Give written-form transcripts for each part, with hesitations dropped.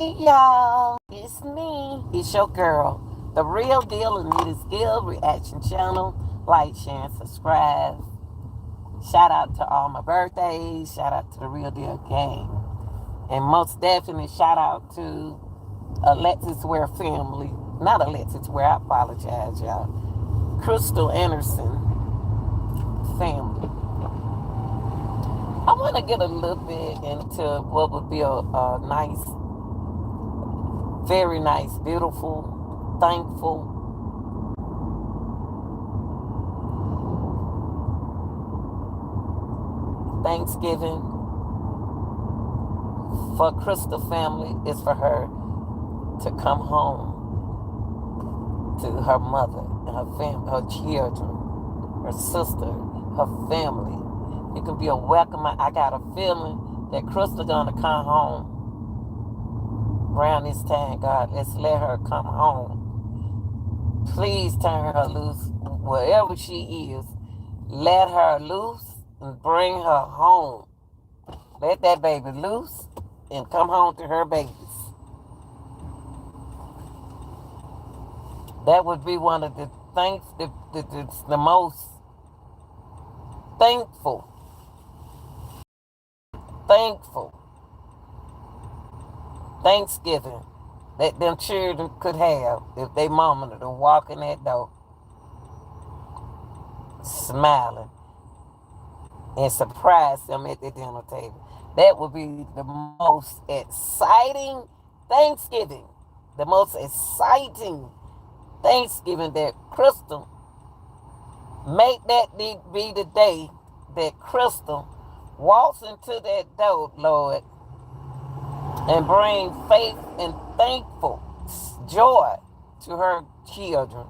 Hey y'all, it's me. It's your girl, the real deal Anita's Gill Reaction Channel. Like, share, and subscribe. Shout out to all my birthdays. Shout out to the real deal gang. And most definitely shout out to Alexis Ware family. Not Alexis Ware, I apologize, y'all. Krystal Anderson family. I want to get a little bit into what would be a nice, very nice, beautiful, thankful Thanksgiving for Krystal family is for her to come home to her mother and her family, her children, her sister, her family. It can be a welcome. I got a feeling that Krystal gonna come home around this time. God, let's let her come home. Please turn her loose wherever she is. Let her loose and bring her home. Let that baby loose and come home to her babies. That would be one of the things, the most thankful, thankful Thanksgiving that them children could have if they mama to walk in that door smiling and surprise them at the dinner table. That would be the most exciting Thanksgiving. The most exciting Thanksgiving that Krystal make that be the day that Krystal walks into that door, Lord, and bring faith and thankful joy to her children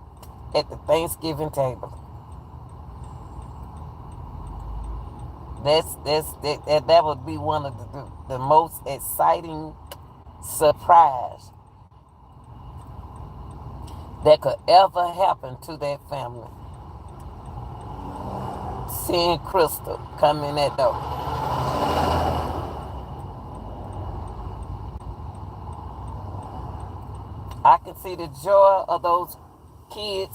at the Thanksgiving table. That would be one of the most exciting surprise that could ever happen to that family. Seeing Krystal come in that door. I can see the joy of those kids.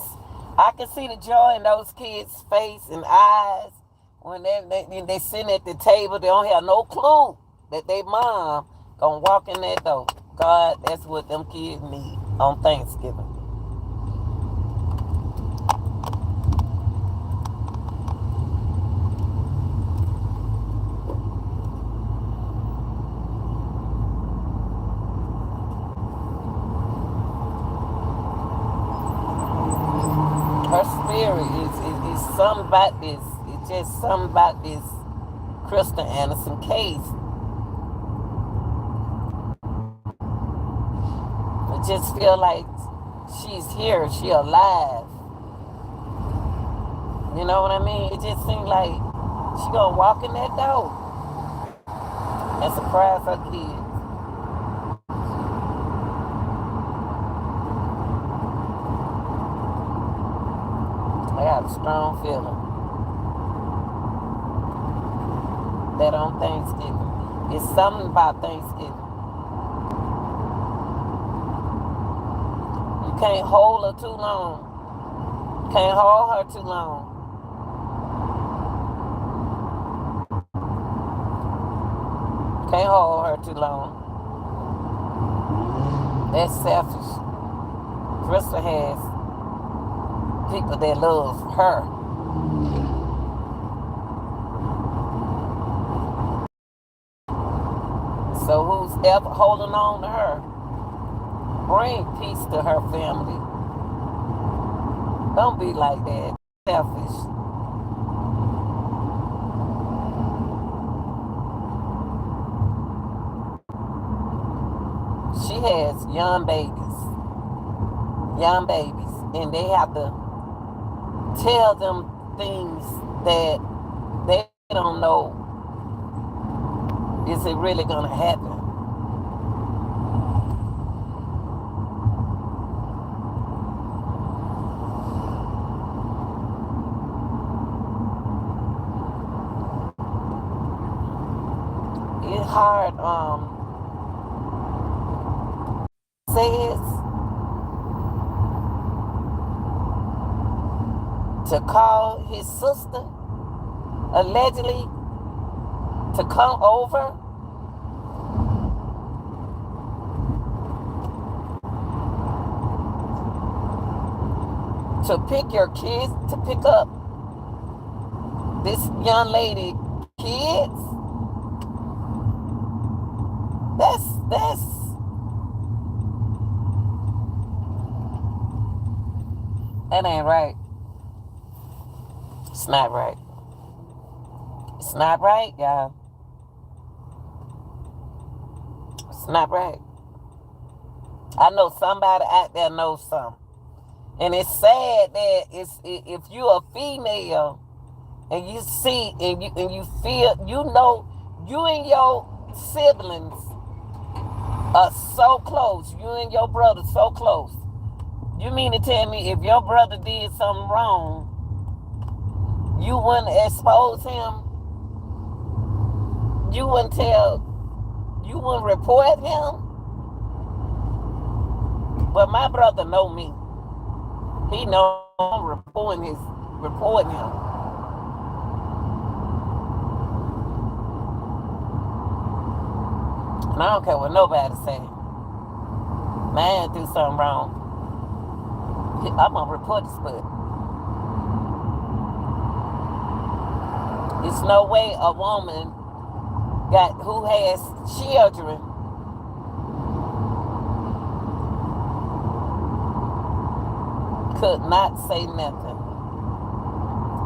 I can see the joy in those kids' face and eyes when they sitting at the table. They don't have no clue that their mom gonna walk in that door. God, that's what them kids need on Thanksgiving. Her spirit is something about this. It's just something about this Krystal Anderson case. I just feel like she's here, she alive. You know what I mean? It just seems like she gonna walk in that door and surprise her kids. I got a strong feeling that on Thanksgiving, it's something about Thanksgiving. You can't hold her too long. Can't hold her too long. Can't hold her too long. That's selfish. Krystal has people that love her. So who's ever holding on to her, bring peace to her family. Don't be like that. Selfish. She has young babies, and they have to tell them things that they don't know. Is it really gonna happen? It's hard says to call his sister, allegedly, to come over, to pick your kids, to pick up this young lady kids. That's that ain't right. It's not right. It's not right, y'all. It's not right. I know somebody out there knows something. And it's sad that if you're a female and you see and you feel, you and your siblings are so close. You and your brother so close. You mean to tell me if your brother did something wrong, you wouldn't expose him? You wouldn't report him? But my brother know me. He know I'm reporting him. And I don't care what nobody say. Man do something wrong, I'm gonna report this, but it's no way a woman who has children could not say nothing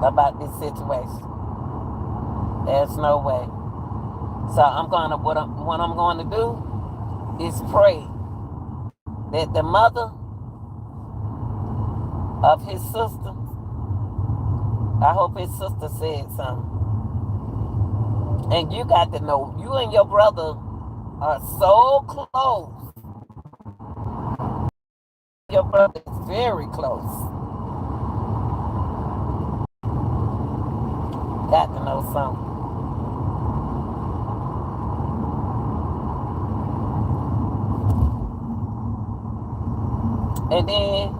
about this situation. There's no way. So what I'm going to do is pray that the mother of his sister, I hope his sister said something. And you got to know, you and your brother are so close. Your brother is very close. Got to know something. And then,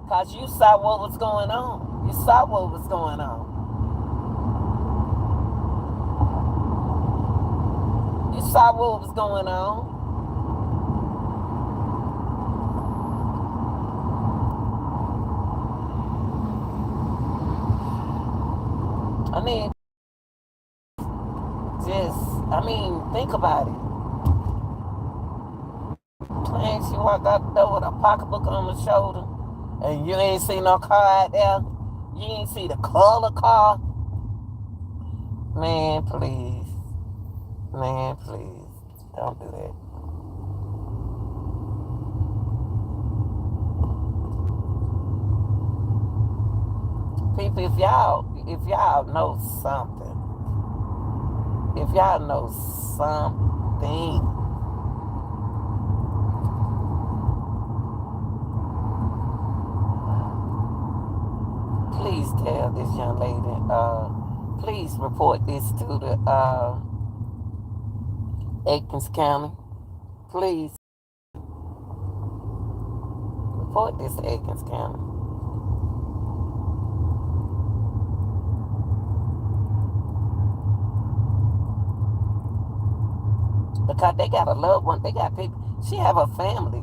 because you saw what was going on. You saw what was going on. You saw what was going on. I mean, think about it. Playing, she walked out the door with a pocketbook on the shoulder, and you ain't see no car out there. You ain't see the color car. Man, please. Man, please. Don't do that. People, if y'all know something, please tell this young lady, please report this to the Aikens County. Please report this to Aikens County. Because they got a loved one. They got people. She have a family.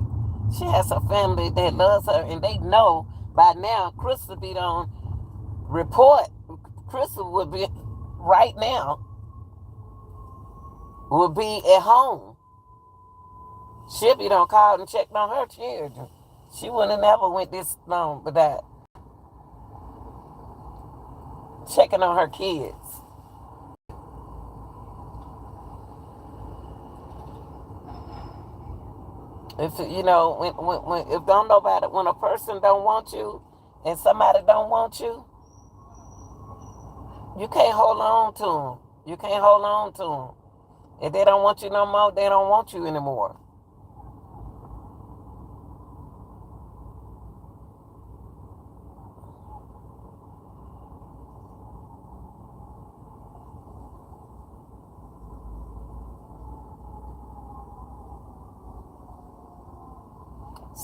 She has a family that loves her, and they know by now Krystal be on report. Krystal would be right now would be at home. She'll be done called and checked on her children. She wouldn't have never went this long without checking on her kids. If you know, when a person don't want you, and somebody don't want you, you can't hold on to them. You can't hold on to them. If they don't want you no more, they don't want you anymore.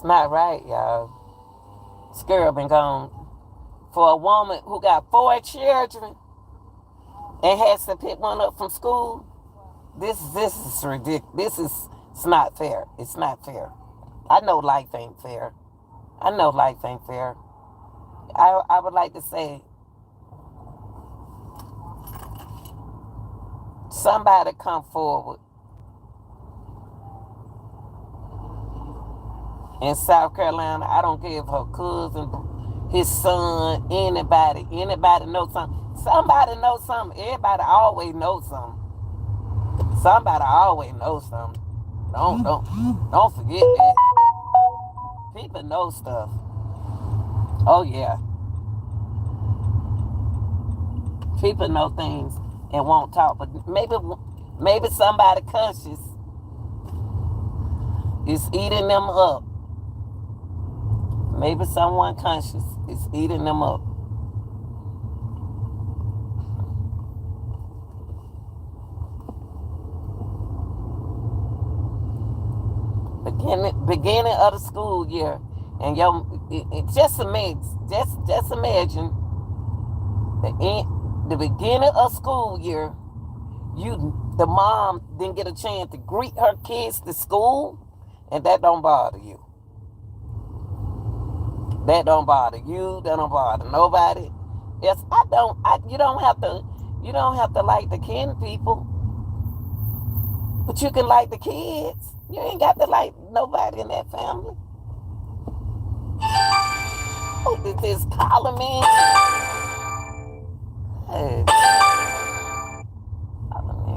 It's not right, y'all. This girl been gone for a woman who got 4 children and has to pick one up from school. This is ridiculous. It's not fair. It's not fair. I know life ain't fair. I know life ain't fair. I would like to say somebody come forward in South Carolina. I don't care if her cousin, his son, anybody knows something. Somebody knows something. Everybody always knows something. Somebody always knows something. Don't forget that. People know stuff. Oh yeah. People know things and won't talk, but maybe somebody conscious is eating them up. Maybe someone conscious is eating them up. Beginning of the school year, and just imagine the beginning of school year. The mom didn't get a chance to greet her kids to school, and that don't bother you. That don't bother you. That don't bother nobody. Yes, I don't. You don't have to. You don't have to like the kin people, but you can like the kids. You ain't got to like nobody in that family. Oh, this is calling me. Hey, calling me.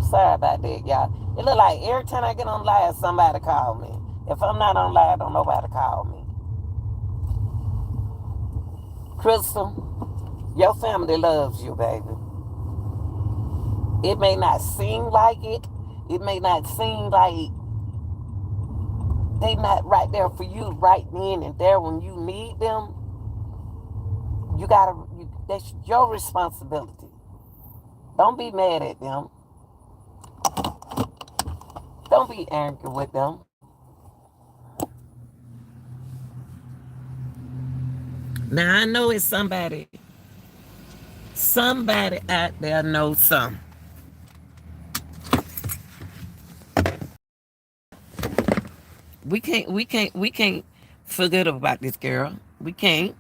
Sorry about that, y'all. It look like every time I get on live, somebody call me. If I'm not on live, don't nobody call me. Krystal, your family loves you, baby. It may not seem like it. It may not seem like they not right there for you right then and there when you need them. That's your responsibility. Don't be mad at them. Don't be angry with them. Now I know it's somebody out there knows something. We can't forget about this girl. We can't.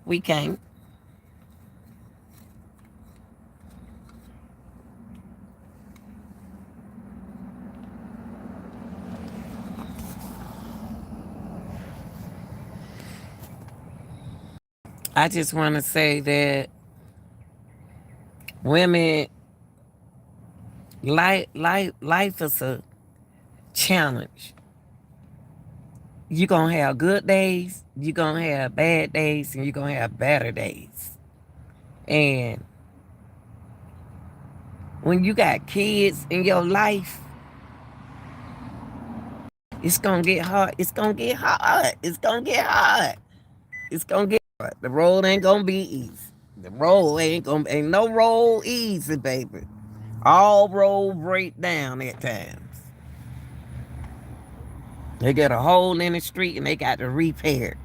We can't. I just want to say that women, life is a challenge. You're going to have good days, you're going to have bad days, and you're going to have better days. And when you got kids in your life, it's going to get hard. It's going to get hard. It's going to get hard. It's going to get hard. The road ain't going to be easy. The road ain't no road easy, baby. All road break down at times. They get a hole in the street and they got to repair it.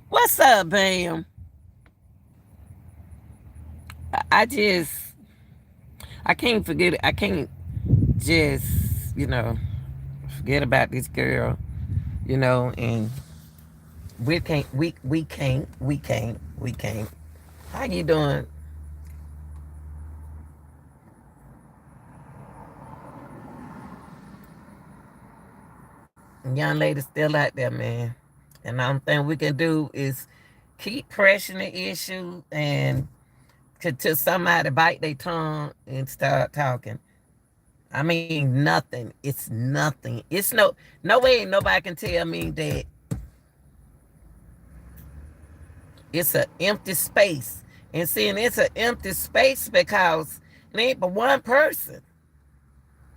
What's up, Bam? I just, I can't forget it. I can't just, forget about this girl, and we can't. How you doing? Young lady still out there, man. And the only thing we can do is keep pressing the issue and till somebody bite their tongue and start talking. I mean, nothing. It's nothing. It's no way nobody can tell me that it's an empty space. And seeing it's an empty space because it ain't but one person.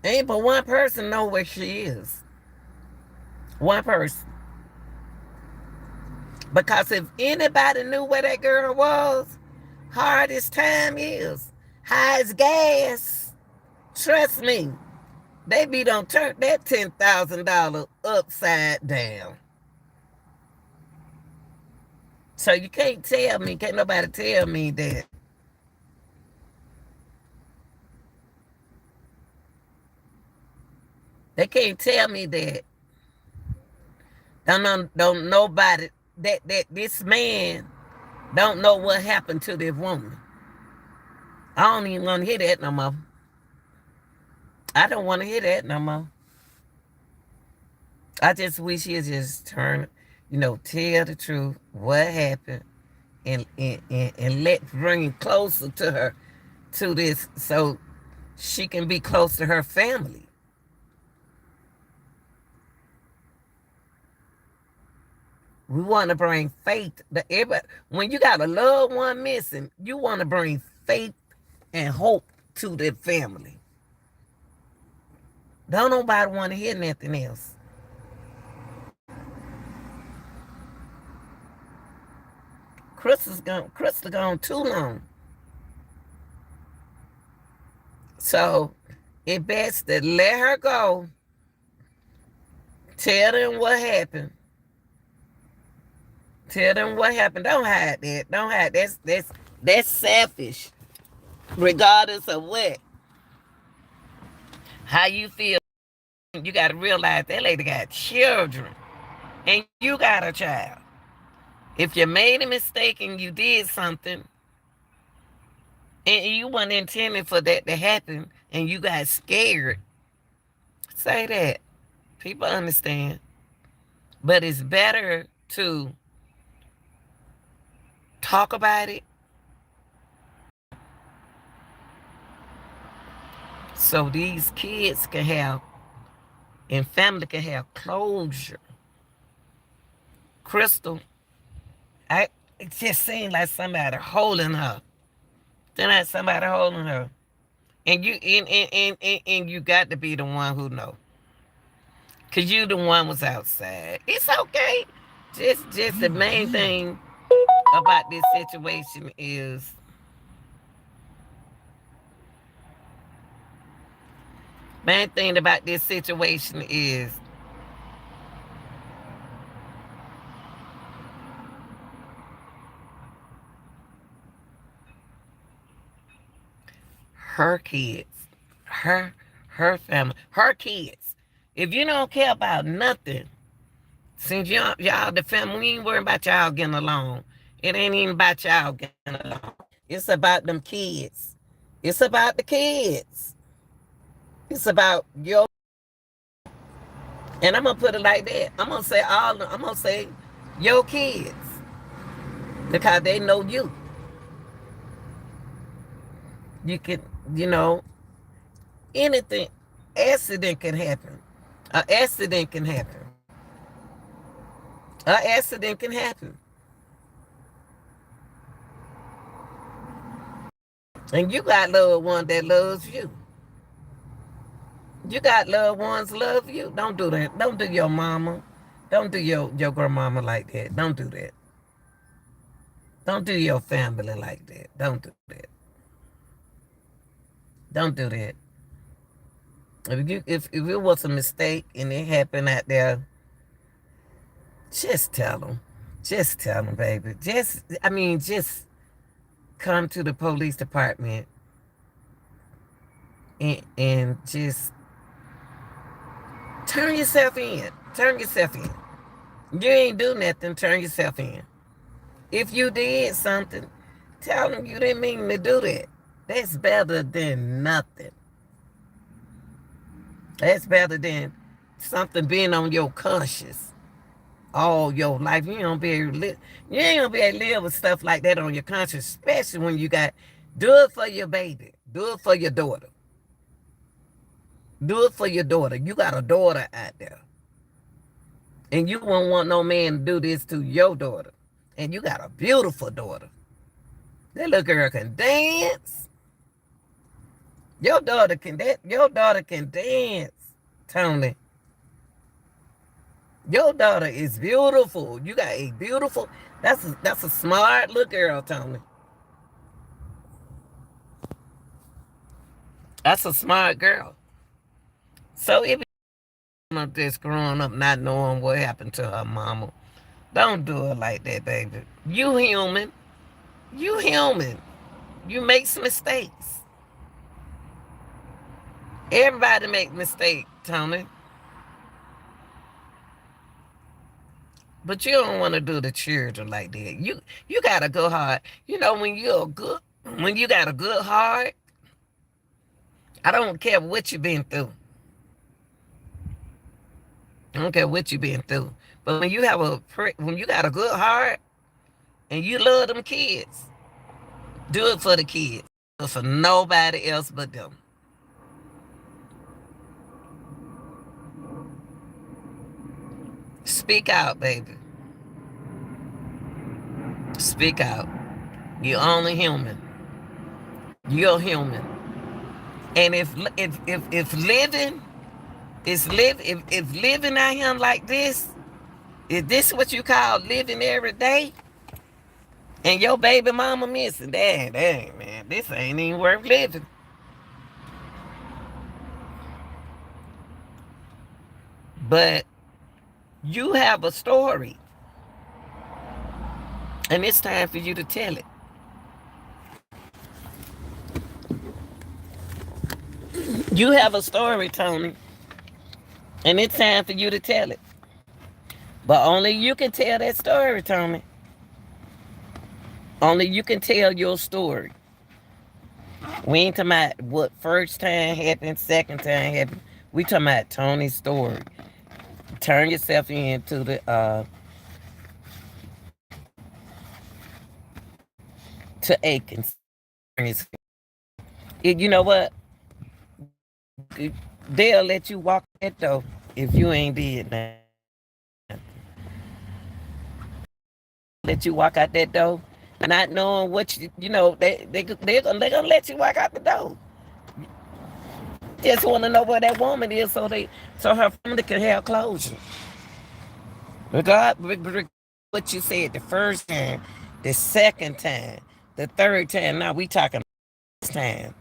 Ain't but one person know where she is. One person. Because if anybody knew where that girl was, hard as time is, high as gas, trust me, they be done turn that $10,000 upside down. So you can't tell me, can't nobody tell me that. They can't tell me that. Don't nobody that this man don't know what happened to this woman. I don't even want to hear that no more. I don't want to hear that no more. I just wish he'd just turn, tell the truth, what happened, and let bring closer to her, to this, so she can be close to her family. We want to bring faith to everybody. When you got a loved one missing, you want to bring faith and hope to the family. Don't nobody want to hear nothing else. Krystal gone too long. So it best to let her go. Tell them what happened. Tell them what happened. Don't hide that. Don't hide. That's selfish. Regardless of what. How you feel, you gotta realize that lady got children. And you got a child. If you made a mistake and you did something and you weren't intending for that to happen and you got scared, say that. People understand. But it's better to talk about it so these kids can have and family can have closure. Krystal, it just seemed like somebody holding her. Then like somebody holding her. And you got to be the one who know. Cause you the one was outside. It's okay. Just the main thing about this situation is main thing about this situation is her kids, her family, her kids. If you don't care about nothing, since y'all the family, we ain't worrying about y'all getting along. It ain't even about y'all getting along. It's about them kids. It's about the kids. It's about your. And I'm gonna put it like that. I'm gonna say your kids because they know you. You can, you know, anything, accident can happen. An accident can happen. An accident can happen. And you got loved one that loves you. You got loved ones love you. Don't do that. Don't do your mama. Don't do your grandmama like that. Don't do that. Don't do your family like that. Don't do that. Don't do that. If it was a mistake and it happened out there, just tell them. Just tell them, baby. Just come to the police department and just turn yourself in. Turn yourself in. You ain't do nothing. Turn yourself in. If you did something, tell them you didn't mean to do that. That's better than nothing. That's better than something being on your conscience all your life. You ain't gonna be able to live with stuff like that on your conscience, especially when you got do it for your baby, do it for your daughter. Do it for your daughter. You got a daughter out there. And you won't want no man to do this to your daughter. And you got a beautiful daughter. That little girl can dance. Your daughter can dance, Tony. Your daughter is beautiful. You got a beautiful. That's a smart little girl, Tony. That's a smart girl. So if you're just growing up not knowing what happened to her mama, don't do it like that, baby. You human. You human. You make some mistakes. Everybody make mistakes, Tony. But you don't want to do the children like that. You gotta go hard. You know when you got a good heart. I don't care what you've been through. I don't care what you've been through. But when you got a good heart and you love them kids, do it for the kids. Do it for nobody else but them. Speak out, baby. Speak out. You're only human. You're human. And if living if living out here like this, is this what you call living every day? And your baby mama missing, dang, man, this ain't even worth living. But you have a story, and it's time for you to tell it. You have a story, Tony, and it's time for you to tell it. But only you can tell that story, Tony. Only you can tell your story. We ain't talking about what first time happened, second time happened. We talking about Tony's story. Turn yourself into the to Aikens. You know what? They'll let you walk that door if you ain't did nothing. Let you walk out that door, not knowing what you know. They're gonna let you walk out the door. Just want to know where that woman is, so her family can have closure. Regard what you said the first time, the second time, the third time. Now we talking this time.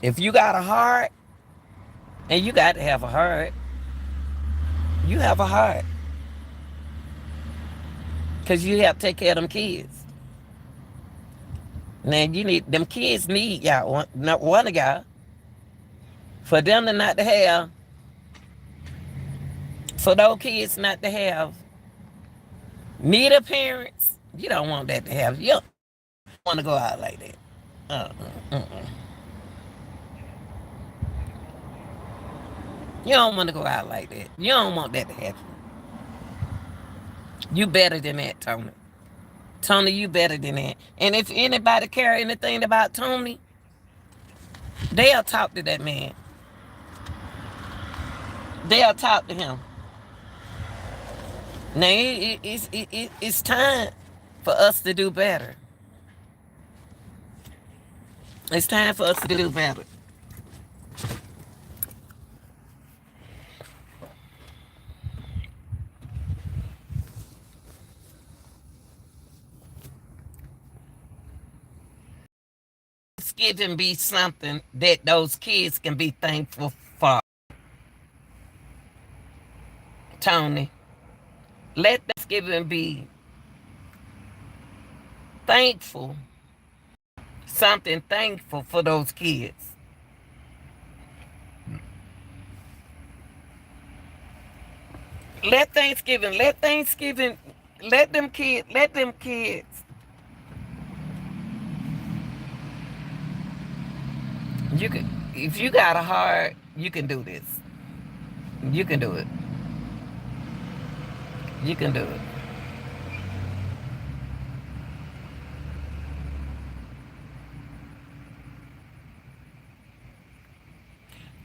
If you got a heart, and you got to have a heart, you have a heart, cause you have to take care of them kids. Now you need them kids need y'all one of y'all for them to not to have for those kids not to have neither parents. You don't want that to happen. You don't want to go out like that. You don't want to go out like that. You don't want that to happen. You better than that, Tony. Tony, you better than that. And if anybody care anything about Tony, they'll talk to that man. They'll talk to him. Now it's time for us to do better. It's time for us to do better. Thanksgiving be something that those kids can be thankful for. Tony, let Thanksgiving be thankful, something thankful for those kids. Let Thanksgiving, let them kids. You can, if you got a heart, you can do this. You can do it. You can do it.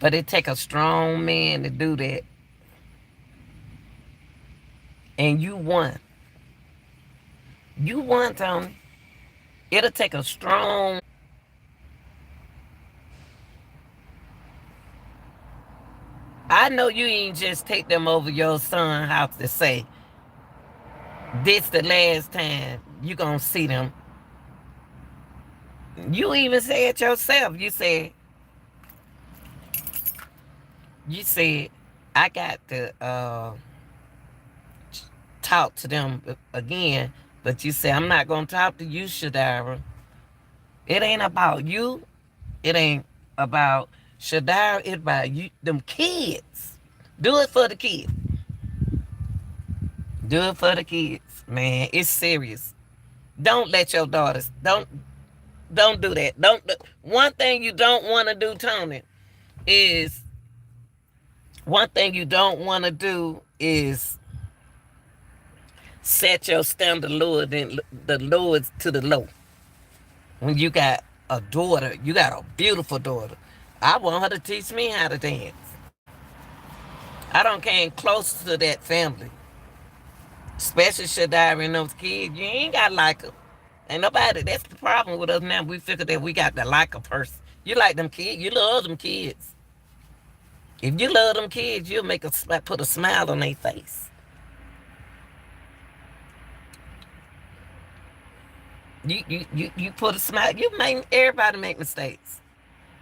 But it take a strong man to do that. And you won. You won, Tony. It'll take a strong. I know you ain't just take them over your son's house to say, this the last time you gonna see them. You even said yourself, you said, I got to talk to them again, but you said, I'm not gonna talk to you, Shadara. It ain't about you. It ain't about Shadara. It's about you, them kids. Do it for the kids. Do it for the kids, man. It's serious. Don't let your daughters don't do that. Don't. One thing you don't want to do, Tony, is one thing you don't want to do is set your standard lower than the lowest to the low. When you got a daughter, you got a beautiful daughter. I want her to teach me how to dance. I don't came close to that family, especially Shadira and those kids. You ain't got to like them. Ain't nobody. That's the problem with us now. We figure that we got to like a person. You like them kids. You love them kids. If you love them kids, you'll put a smile on their face. You put a smile. You make everybody make mistakes.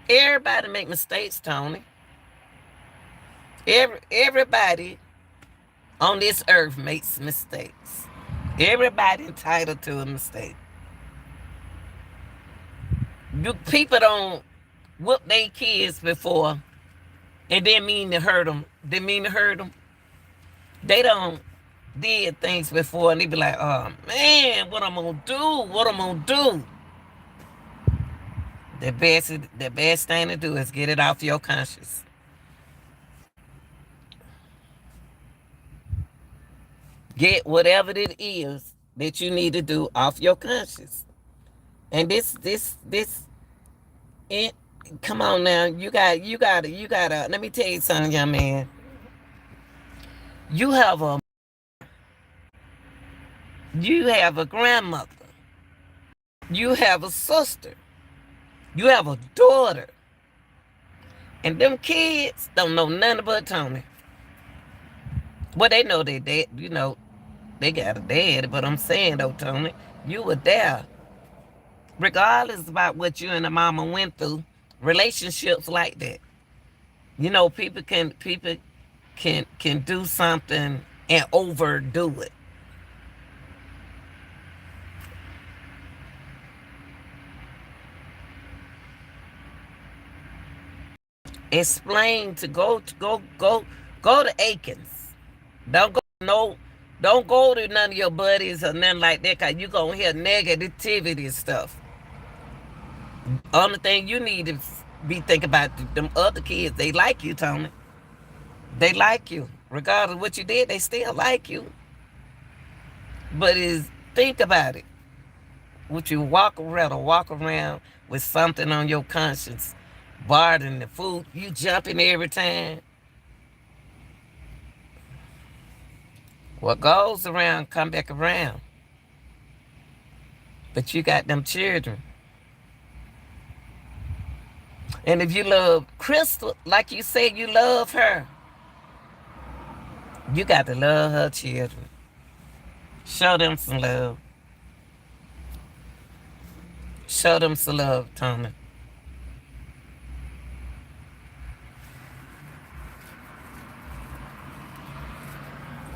Everybody make mistakes, Tony. Everybody on this earth makes mistakes. Everybody entitled to a mistake. People don't whoop their kids before and didn't mean to hurt them. Didn't mean to hurt them. They don't did things before and they be like, oh man, what I'm gonna do? What I'm gonna do? The best thing to do is get it off your conscience. Get whatever it is that you need to do off your conscience. And this it come on now. You got let me tell you something, young man. You have a you have a grandmother. You have a sister. You have a daughter. And them kids don't know nothing but Tony. Well, they know they dad, they got a dad, but I'm saying though, Tony, you were there. Regardless about what you and the mama went through, relationships like that. People can do something and overdo it. Explain to go to Aikens. Don't go no don't go to none of your buddies or nothing like that, cause you gonna hear negativity and stuff. Only thing you need to be thinking about them other kids. They like you, Tony. They like you. Regardless of what you did, they still like you. But think about it. Would you walk around with something on your conscience, barring the food, you jumping every time? What goes around come back around. But you got them children. And if you love Krystal, like you said you love her, you got to love her children. Show them some love. Show them some love, Tony.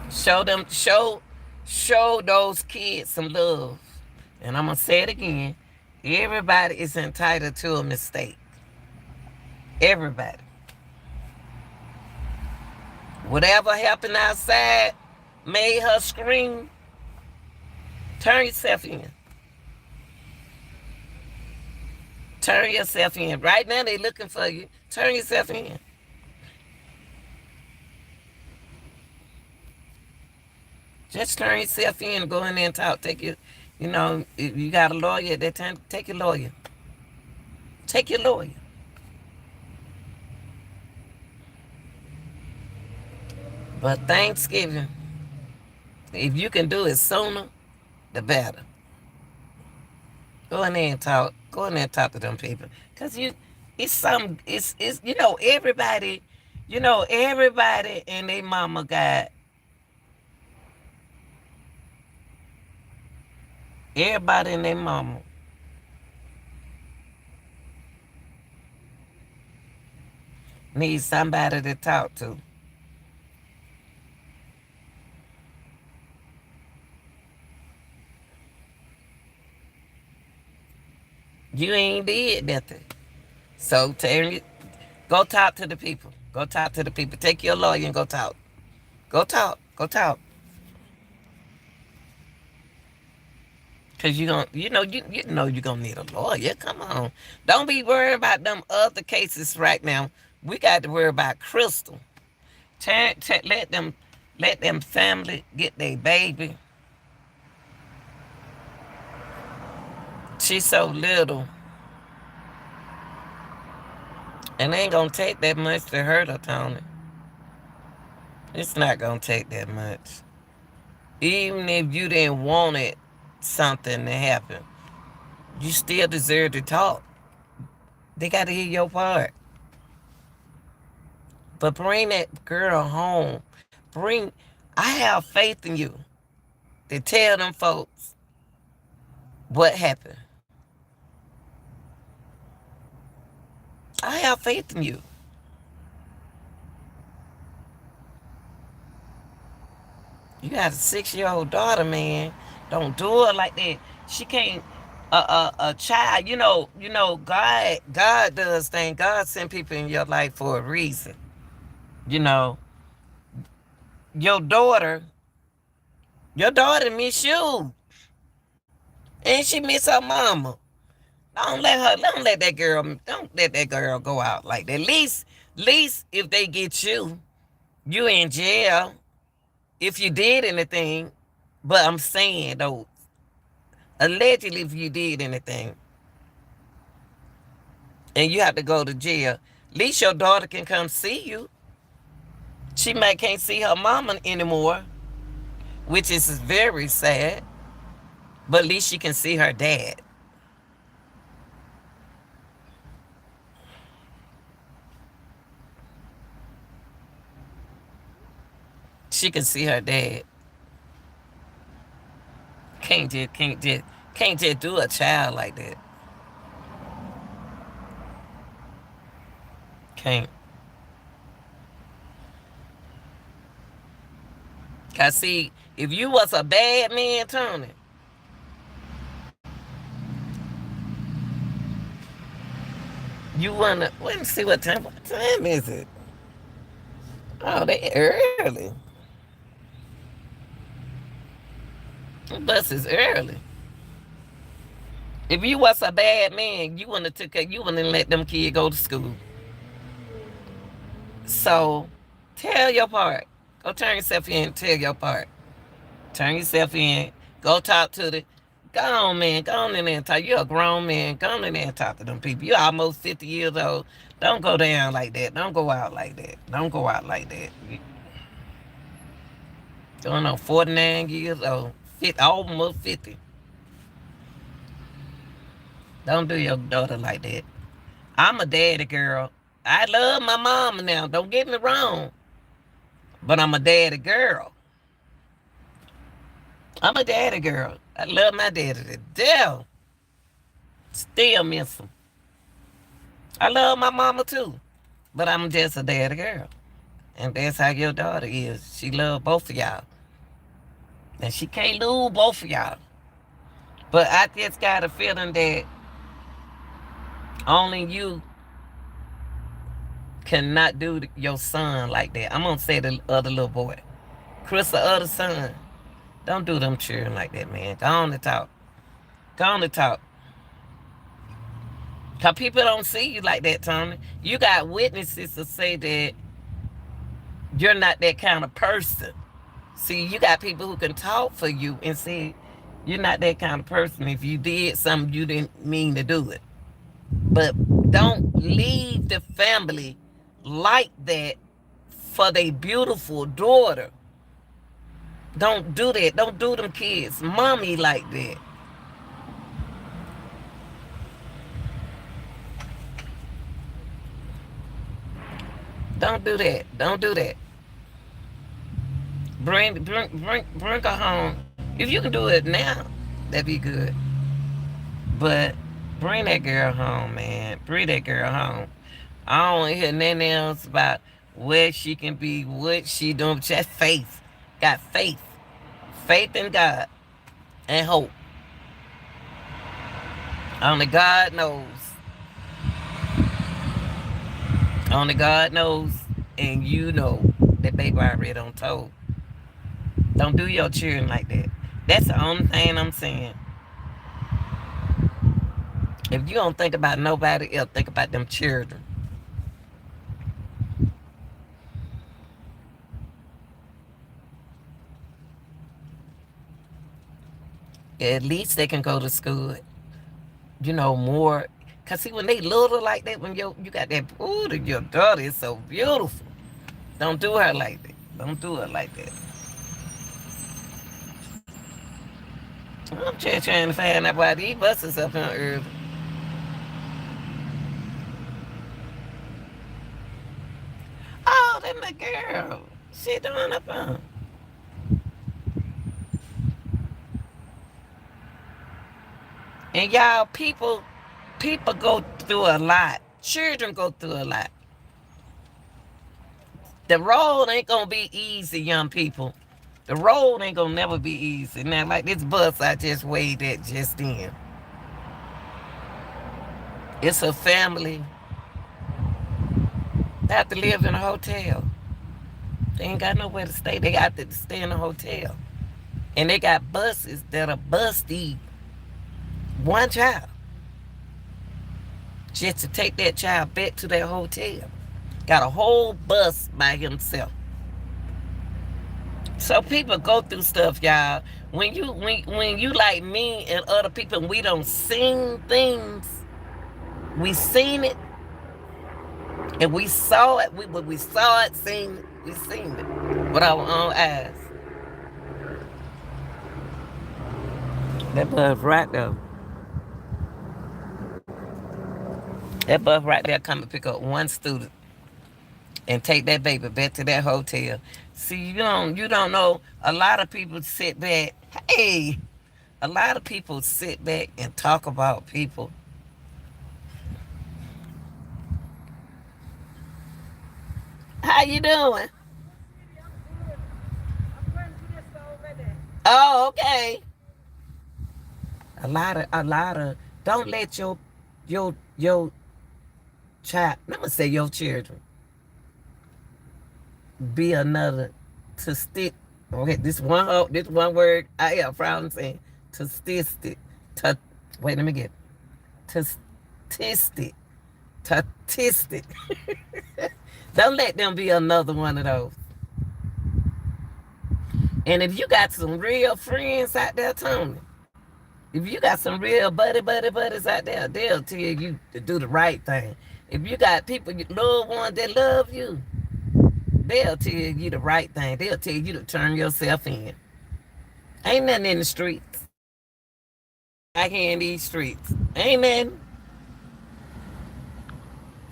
Show those kids some love. And I'm gonna say it again. Everybody is entitled to a mistake. Everybody. Whatever happened outside made her scream. Turn yourself in. Turn yourself in. Right now they looking for you. Turn yourself in. Just turn yourself in. Go in there and talk. If you got a lawyer at that time, take your lawyer. Take your lawyer. But Thanksgiving, if you can do it sooner, the better. Go in there and talk. Go in there and talk to them people. Cause it's everybody and their mama got everybody and their mama needs somebody to talk to. You ain't did nothing. So Terry, go talk to the people. Go talk to the people. Take your lawyer and go talk. Go talk. Go talk. Cause you know you're gonna need a lawyer. Come on. Don't be worried about them other cases right now. We got to worry about Krystal. Let them family get their baby. She's so little. And it ain't gonna take that much to hurt her, Tony. It's not gonna take that much. Even if you didn't want it something to happen, you still deserve to talk. They gotta hear your part. But bring that girl home. I have faith in you to tell them folks what happened. I have faith in you. You got a 6-year-old daughter, man. Don't do her like that. She can't. A child. God does things. God sent people in your life for a reason. You know, your daughter, your daughter miss you, and she miss her mama. Don't let that girl go out like that. Least if they get you in jail if you did anything. But I'm saying though, allegedly, if you did anything and you have to go to jail, at least your daughter can come see you. She might can't see her mama anymore, which is very sad. But at least she can see her dad. She can see her dad. Can't just do a child like that. Can't. Cause see, if you was a bad man, Tony, you wanna let me see what time is it? Oh, they early. The bus is early. If you was a bad man, you wouldn't let them kids go to school. So tell your part. Go turn yourself in and tell your part. Turn yourself in. Go talk to the go on, man. Go on in there and talk. You're a grown man. Go on in there and talk to them people. You're almost 50 years old. Don't go down like that. Don't go out like that. Don't go out like that. Going on 49 years old. 50, almost 50. Don't do your daughter like that. I'm a daddy girl. I love my mama now. Don't get me wrong. But I'm a daddy girl. I'm a daddy girl. I love my daddy to death. Still miss him. I love my mama too. But I'm just a daddy girl. And that's how your daughter is. She love both of y'all. And she can't lose both of y'all. But I just got a feeling that only you cannot do your son like that. I'm going to say the other little boy. Chris, the other son. Don't do them children like that, man. Go on and talk. Go on and talk. Because people don't see you like that, Tony. You got witnesses to say that you're not that kind of person. See, you got people who can talk for you and say you're not that kind of person. If you did something, you didn't mean to do it. But don't leave the family like that for their beautiful daughter. Don't do that. Don't do them kids mommy like that. Don't do that. Don't do that. Bring her home. If you can do it now, that'd be good. But bring that girl home, man. Bring that girl home. I don't want to hear nothing else about where she can be, what she doing. Just faith. Got faith. Faith in God and hope. Only God knows. Only God knows, and you know that baby already done told. Don't do your children like that. That's the only thing I'm saying. If you don't think about nobody else, think about them children. At least they can go to school, more. Cause see, when they little like that, when you got that, ooh, your daughter is so beautiful. Don't do her like that. Don't do her like that. I'm just trying to find out why these buses up here early. Oh, that my girl. She doing up on. And y'all, people go through a lot. Children go through a lot. The road ain't gonna be easy, young people. The road ain't gonna never be easy. Now, like this bus I just waved at just then. It's a family. They have to live in a hotel. They ain't got nowhere to stay. They got to stay in a hotel. And they got buses that'll bus the one child just to take that child back to their hotel. Got a whole bus by himself. So people go through stuff, y'all. When you like me and other people, we don't sing things. We seen it, and we saw it. We saw it, seen it. We seen it with our own eyes. That bus right there. That bus right there come to pick up one student and take that baby back to that hotel. See, you don't know. A lot of people sit back. Hey, a lot of people sit back and talk about people. How you doing? Oh, okay. A lot of. Don't let your child. Let me say your children be another to stick. Okay, this one word I have problem saying. To statistic. To wait, let me get to statistic. Statistic. Don't let them be another one of those. And if you got some real friends out there, Tony, if you got some real buddies out there, they'll tell you to do the right thing. If you got people, loved ones that love you, they'll tell you the right thing. They'll tell you to turn yourself in. Ain't nothing in the streets. I here in these streets. Ain't nothing.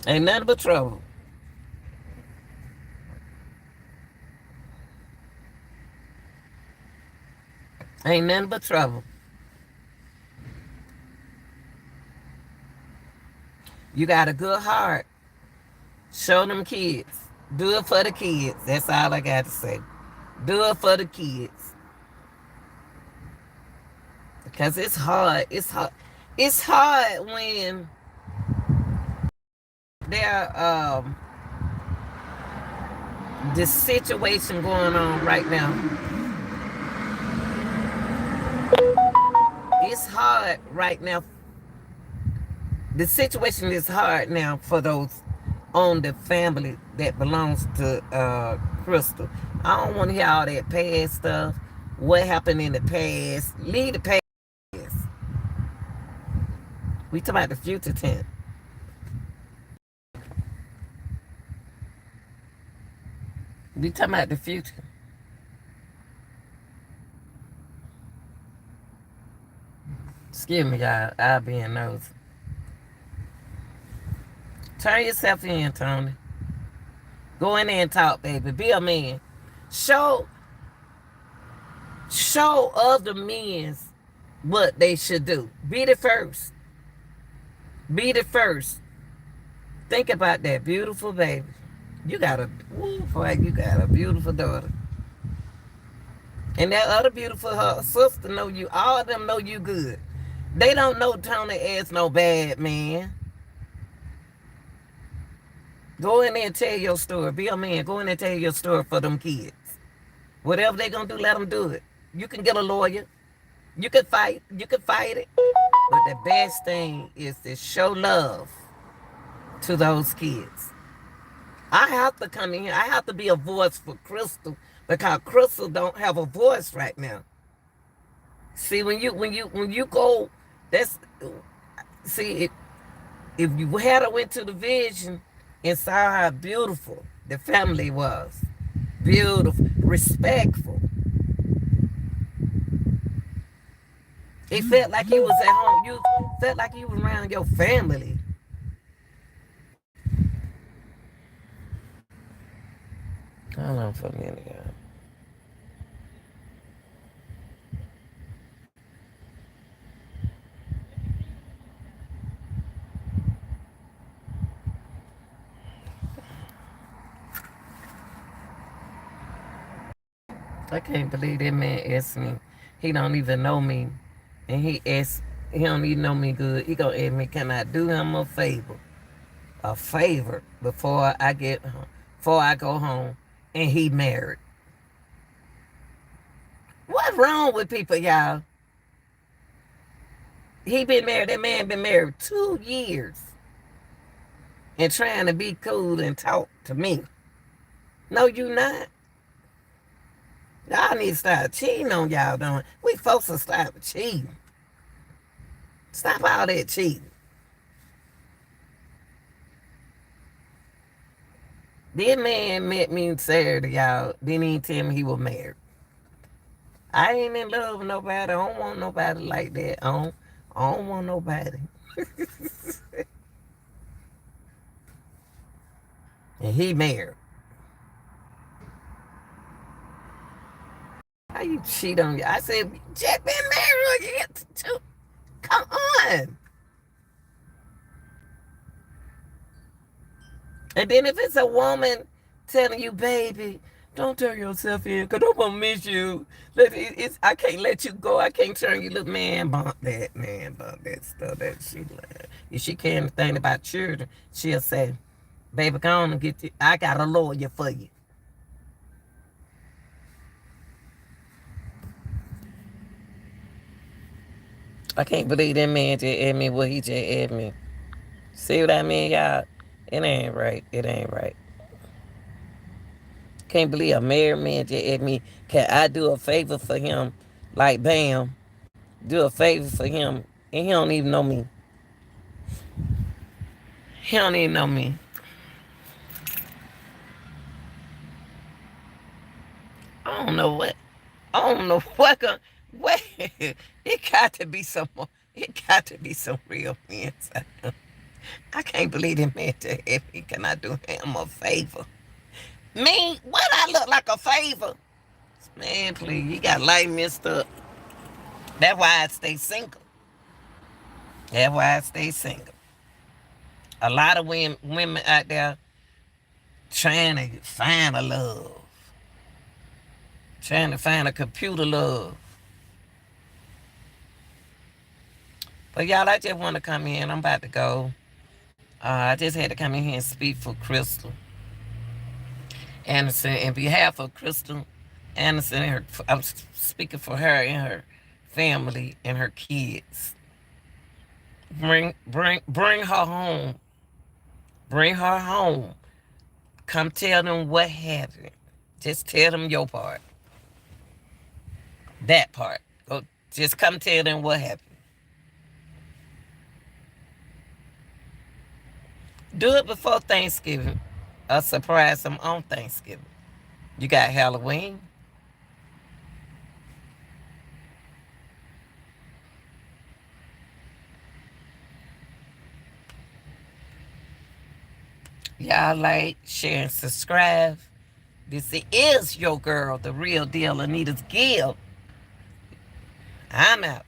Ain't nothing but trouble. Ain't nothing but trouble. You got a good heart. Show them kids. Do it for the kids. That's all I got to say. Do it for the kids. Because it's hard. It's hard. It's hard when there this situation going on right now. It's hard right now. The situation is hard now for those on the family that belongs to Krystal. I don't want to hear all that past stuff. What happened in the past? Leave the past. We talking about the future tense. We talking about the future. Excuse me, y'all. I'll be in those. Turn yourself in, Tony. Go in there and talk, baby. Be a man. Show show other men what they should do. Be the first. Be the first. Think about that beautiful baby. You got a ooh, boy, you got a beautiful daughter. And that other beautiful her sister know you. All of them know you good. They don't know Tony as no bad man. Go in there and tell your story. Be a man. Go in there and tell your story for them kids. Whatever they gonna do, let them do it. You can get a lawyer. You can fight. You can fight it. But the best thing is to show love to those kids. I have to come in here. I have to be a voice for Krystal because Krystal don't have a voice right now. See, when you go, that's see if you had went to the vision and saw how beautiful the family was, beautiful, respectful. It felt like you was at home. You felt like you was around your family. Hold on for a minute, y'all. I can't believe that man asked me. He don't even know me, and he don't even know me good. He gonna ask me, can I do him a favor before I go home, and he married. What's wrong with people, y'all? He been married. That man been married 2 years and trying to be cool and talk to me. No, you not. Y'all need to stop cheating on y'all, don't we? Folks to stop cheating. Stop all that cheating. This man met me Saturday, y'all. Didn't even tell me he was married. I ain't in love with nobody. I don't want nobody like that. I don't want nobody. And he married. How you cheat on you? I said, Jack been married again too. Come on. And then if it's a woman telling you, baby, don't turn yourself in, because I'm going to miss you. I can't let you go. I can't turn you. Look, man, bump that, man, bump that stuff that she like. If she can't think about children, she'll say, baby, go on and get you. I got a lawyer for you. I can't believe that man just asked me what he just asked me. See what I mean, y'all? It ain't right. It ain't right. Can't believe a married man just asked me, can I do a favor for him? Like, bam, do a favor for him. And he don't even know me. He don't even know me. I don't know what. I don't know what. What? It got to be some more. It got to be some real men. I can't believe that man just asked me, can I do him a favor? Me? What I look like a favor? Man, please, you got life messed up. That's why I stay single. That's why I stay single. A lot of women out there trying to find a love, trying to find a computer love. But y'all, I just want to come in. I'm about to go. I just had to come in here and speak for Krystal Anderson. In behalf of Krystal Anderson, I'm speaking for her and her family and her kids. Bring her home. Bring her home. Come tell them what happened. Just tell them your part. That part. Go, just come tell them what happened. Do it before Thanksgiving. Or surprise them on Thanksgiving. You got Halloween. Y'all like, share, and subscribe. This is your girl, the real deal, Anita's Gill. I'm out.